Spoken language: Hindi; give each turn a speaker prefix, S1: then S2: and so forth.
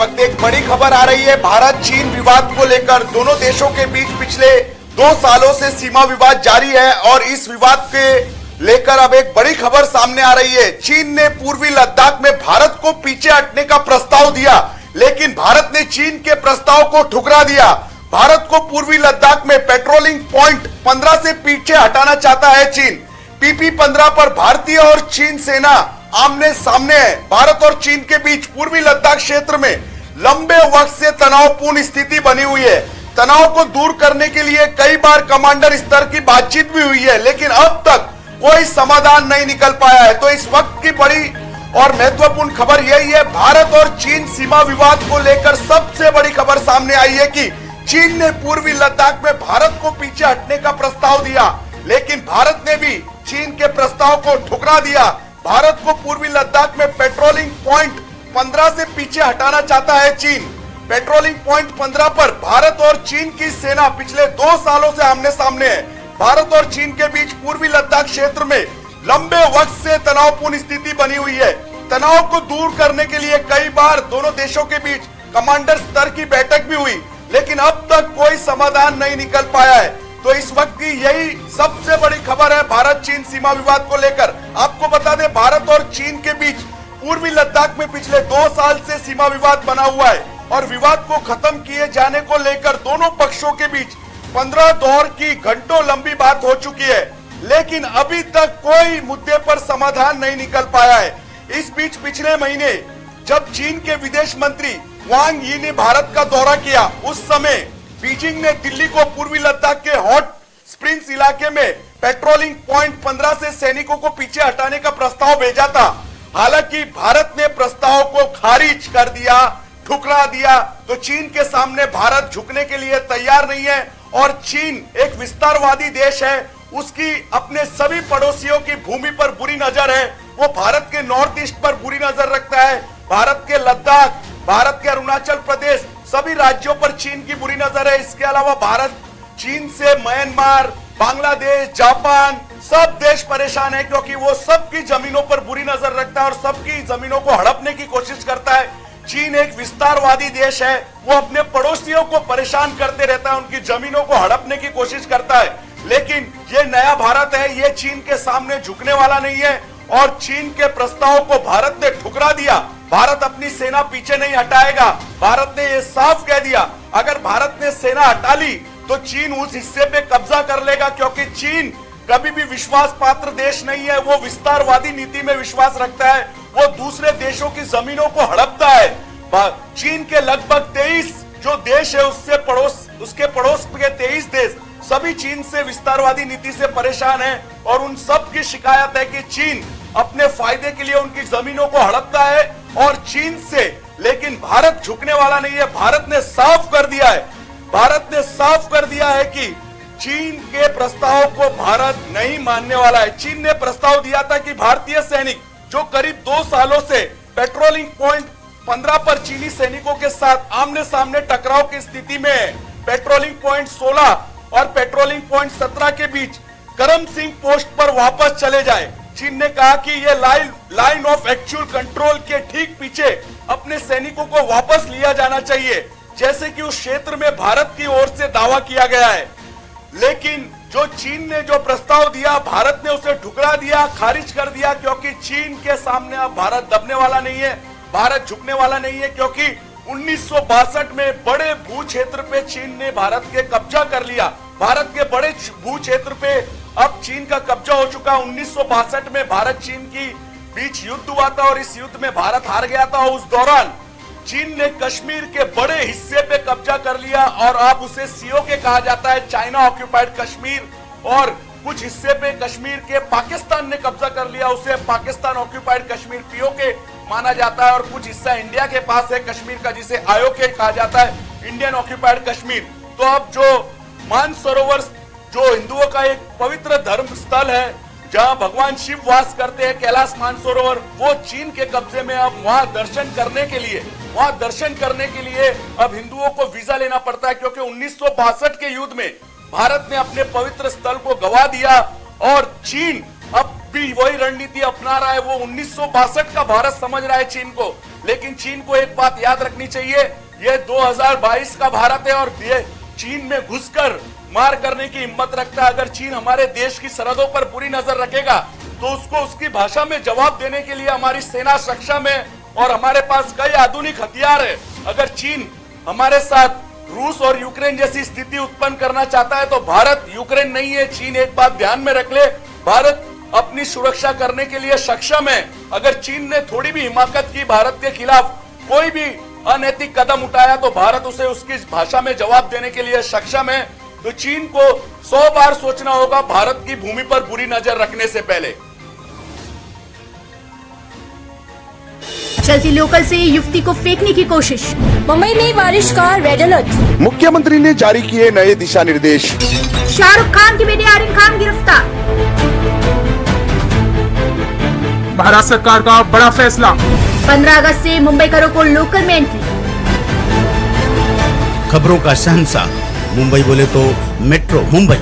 S1: वक्त एक बड़ी खबर आ रही है। भारत चीन विवाद को लेकर दोनों देशों के बीच पिछले 2 सालों से सीमा विवाद जारी है और इस विवाद के लेकर अब एक बड़ी खबर सामने आ रही है। चीन ने पूर्वी लद्दाख में भारत को पीछे हटने का प्रस्ताव दिया, लेकिन भारत ने चीन के प्रस्ताव को ठुकरा दिया। भारत को पूर्वी लद्दाख में पेट्रोलिंग पॉइंट 15 से पीछे हटाना चाहता है चीन। PP 15 पर भारतीय और चीन सेना आमने सामने है। भारत और चीन के बीच पूर्वी लद्दाख क्षेत्र में लंबे वक्त से तनावपूर्ण स्थिति बनी हुई है। तनाव को दूर करने के लिए कई बार कमांडर स्तर की बातचीत भी हुई है, लेकिन अब तक कोई समाधान नहीं निकल पाया है। तो इस वक्त की बड़ी और महत्वपूर्ण खबर यही है, भारत और चीन सीमा विवाद को लेकर सबसे बड़ी खबर सामने आई है कि चीन ने पूर्वी लद्दाख में भारत को पीछे हटने का प्रस्ताव दिया, लेकिन भारत ने भी चीन के प्रस्ताव को ठुकरा दिया। भारत को पूर्वी लद्दाख में पेट्रोलिंग पॉइंट 15 से पीछे हटाना चाहता है चीन। पेट्रोलिंग पॉइंट 15 पर भारत और चीन की सेना पिछले 2 सालों से आमने सामने है। भारत और चीन के बीच पूर्वी लद्दाख क्षेत्र में लंबे वक्त से तनावपूर्ण स्थिति बनी हुई है। तनाव को दूर करने के लिए कई बार दोनों देशों के बीच कमांडर स्तर की बैठक भी हुई, लेकिन अब तक कोई समाधान नहीं निकल पाया है। तो इस वक्त की यही सबसे बड़ी खबर है भारत चीन सीमा विवाद को लेकर। आपको बता दें, भारत और चीन के बीच पूर्वी लद्दाख में पिछले 2 साल से सीमा विवाद बना हुआ है और विवाद को खत्म किए जाने को लेकर दोनों पक्षों के बीच 15 दौर की घंटों लंबी बात हो चुकी है, लेकिन अभी तक कोई मुद्दे पर समाधान नहीं निकल पाया है। इस बीच पिछले महीने जब चीन के विदेश मंत्री वांग यी ने भारत का दौरा किया, उस समय बीजिंग ने दिल्ली को पूर्वी लद्दाख के हॉट स्प्रिंग्स इलाके में पेट्रोलिंग पॉइंट 15 से सैनिकों को पीछे हटाने का प्रस्ताव भेजा था। हालांकि भारत ने प्रस्ताव को खारिज कर दिया, ठुकरा दिया। तो चीन के सामने भारत झुकने के लिए तैयार नहीं है और चीन एक विस्तारवादी देश है, उसकी अपने सभी पड़ोसियों की भूमि पर बुरी नजर है। वो भारत के नॉर्थ ईस्ट पर बुरी नजर रखता है। भारत के लद्दाख, भारत के अरुणाचल प्रदेश, सभी राज्यों पर चीन की बुरी नजर है। इसके अलावा भारत चीन से म्यांमार, बांग्लादेश, जापान सब देश परेशान है, क्योंकि वो सबकी जमीनों पर बुरी नजर रखता है और सबकी जमीनों को हड़पने की कोशिश करता है। चीन एक विस्तारवादी देश है, वो अपने पड़ोसियों को परेशान करते रहता है, उनकी जमीनों को हड़पने की कोशिश करता है। लेकिन ये नया भारत है, ये चीन के सामने झुकने वाला नहीं है और चीन के प्रस्ताव को भारत ने ठुकरा दिया। भारत अपनी सेना पीछे नहीं हटाएगा। भारत ने यह साफ कह दिया, अगर भारत ने सेना हटा ली तो चीन उस हिस्से पे कब्जा कर लेगा, क्योंकि चीन कभी भी विश्वास पात्र देश नहीं है। वो विस्तारवादी नीति में विश्वास रखता है, वो दूसरे देशों की जमीनों को हड़पता है। चीन के लगभग 23 जो देश है उसके पड़ोस के 23 देश सभी चीन से विस्तारवादी नीति से परेशान है और उन सब की शिकायत है कि चीन अपने फायदे के लिए उनकी जमीनों को हड़पता है और चीन से। लेकिन भारत झुकने वाला नहीं है। भारत ने साफ कर दिया है कि चीन के प्रस्ताव को भारत नहीं मानने वाला है। चीन ने प्रस्ताव दिया था कि भारतीय सैनिक जो करीब 2 सालों से पेट्रोलिंग पॉइंट 15 पर चीनी सैनिकों के साथ आमने सामने टकराव की स्थिति में है, पेट्रोलिंग पॉइंट 16 और पेट्रोलिंग पॉइंट 17 के बीच करम सिंह पोस्ट पर वापस चले जाए। चीन ने कहा कि यह लाइन ऑफ एक्चुअल कंट्रोल के ठीक पीछे अपने सैनिकों को वापस लिया जाना चाहिए, जैसे कि उस क्षेत्र में भारत की ओर से दावा किया गया है। लेकिन जो चीन ने जो प्रस्ताव दिया, भारत ने उसे ठुकरा दिया, खारिज कर दिया, क्योंकि चीन के सामने अब भारत दबने वाला नहीं है, भारत झुकने वाला नहीं है। क्योंकि 1962 में बड़े भू क्षेत्र पे चीन ने भारत के कब्जा कर लिया। भारत के बड़े भू क्षेत्र पे अब चीन का कब्जा हो चुका। 1962 में भारत चीन की बीच युद्ध हुआ था और इस युद्ध में भारत हार गया था। उस दौरान चीन ने कश्मीर के बड़े हिस्से पे कब्जा कर लिया और अब उसे सीओके कहा जाता है, चाइना ऑक्यूपाइड कश्मीर। और कुछ हिस्से पे कश्मीर के पाकिस्तान ने कब्जा कर लिया, उसे पाकिस्तान ऑक्यूपाइड कश्मीर पीओके माना जाता है। और कुछ हिस्सा इंडिया के पास है कश्मीर का, जिसे आईओके कहा जाता है, इंडियन ऑक्यूपाइड कश्मीर। तो अब जो मानसरोवर जो हिंदुओं का एक पवित्र धर्म स्थल है, जहां भगवान शिव वास करते हैं, कैलाश मानसरोवर, वो चीन के कब्जे में। अब वहां दर्शन करने के लिए अब हिंदुओं को वीजा लेना पड़ता है, क्योंकि 1962 के युद्ध में भारत ने अपने पवित्र स्थल को गवा दिया और चीन अब
S2: भी वही रणनीति अपना रहा है। वो 1962 का भारत समझ रहा है चीन को। लेकिन चीन को एक बात याद रखनी चाहिए, ये 2022 का भारत है और ये चीन में घुसकर मार करने की हिम्मत रखता है। अगर चीन हमारे देश की सरहदों पर बुरी नजर रखेगा तो उसको उसकी भाषा में जवाब देने के लिए हमारी सेना सक्षम है और हमारे पास कई आधुनिक हथियार है। अगर चीन हमारे साथ रूस और यूक्रेन जैसी स्थिति उत्पन्न करना चाहता है तो भारत यूक्रेन नहीं है। चीन एक बात ध्यान में रख ले, भारत अपनी सुरक्षा करने के लिए सक्षम है। अगर चीन ने थोड़ी भी हिमाकत की, भारत के खिलाफ कोई भी अनैतिक कदम उठाया तो भारत उसे उसकी भाषा में जवाब देने के लिए सक्षम है। तो चीन को 100 बार सोचना होगा भारत की भूमि पर बुरी नजर रखने से पहले।
S3: चलती लोकल से युवती को फेंकने की कोशिश,
S4: मुंबई में बारिश का रेड अलर्ट।
S1: मुख्यमंत्री ने जारी किए नए दिशा निर्देश।
S3: शाहरुख खान की बेटी आर्यन खान गिरफ्तार।
S5: भारत सरकार का बड़ा फैसला,
S3: 15 अगस्त से मुंबईकरों को लोकल में एंट्री।
S6: खबरों का शहंशाह, मुंबई बोले तो मेट्रो मुंबई।